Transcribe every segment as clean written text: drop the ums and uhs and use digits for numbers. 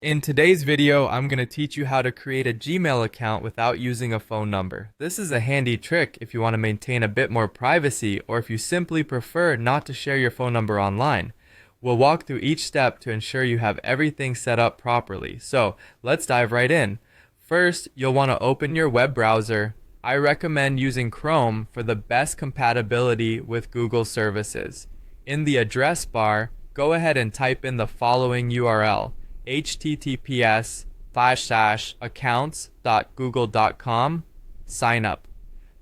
In today's video, I'm going to teach you how to create a Gmail account without using a phone number. This is a handy trick if you want to maintain a bit more privacy or if you simply prefer not to share your phone number online. We'll walk through each step to ensure you have everything set up properly. So let's dive right in. First, you'll want to open your web browser. I recommend using Chrome for the best compatibility with Google services. In the address bar, go ahead and type in the following URL: https://accounts.google.com sign up.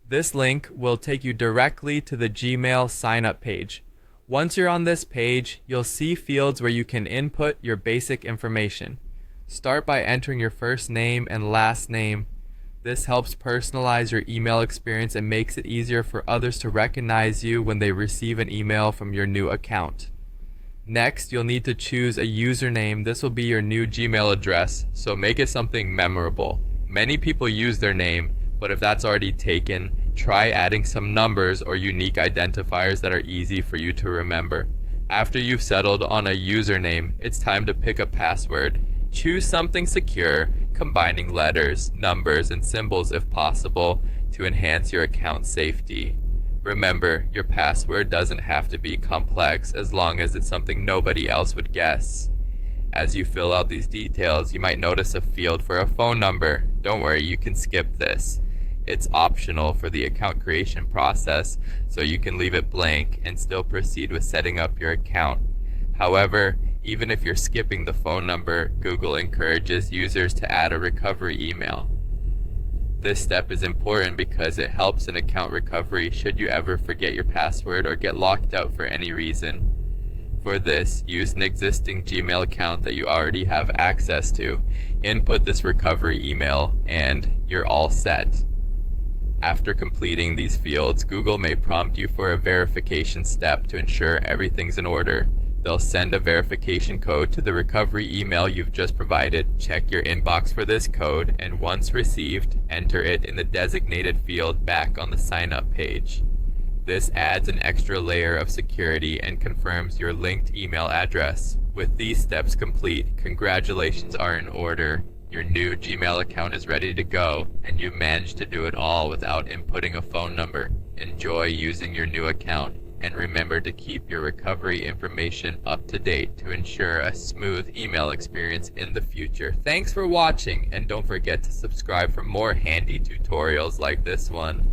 This link will take you directly to the Gmail sign up page. Once you're on this page, you'll see fields where you can input your basic information. Start by entering your first name and last name. This helps personalize your email experience and makes it easier for others to recognize you when they receive an email from your new account. Next, you'll need to choose a username. This will be your new Gmail address, so make it something memorable. Many people use their name, but if that's already taken, try adding some numbers or unique identifiers that are easy for you to remember. After you've settled on a username, it's time to pick a password. Choose something secure, combining letters, numbers, and symbols if possible to enhance your account safety. Remember, your password doesn't have to be complex as long as it's something nobody else would guess. As you fill out these details, you might notice a field for a phone number. Don't worry, you can skip this. It's optional for the account creation process, so you can leave it blank and still proceed with setting up your account. However, even if you're skipping the phone number, Google encourages users to add a recovery email. This step is important because it helps in account recovery should you ever forget your password or get locked out for any reason. For this, use an existing Gmail account that you already have access to, input this recovery email, and you're all set. After completing these fields, Google may prompt you for a verification step to ensure everything's in order. They'll send a verification code to the recovery email you've just provided. Check your inbox for this code, and once received, enter it in the designated field back on the sign up page. This adds an extra layer of security and confirms your linked email address. With these steps complete, congratulations are in order. Your new Gmail account is ready to go, and you managed to do it all without inputting a phone number. Enjoy using your new account. And remember to keep your recovery information up to date to ensure a smooth email experience in the future. Thanks for watching, and don't forget to subscribe for more handy tutorials like this one.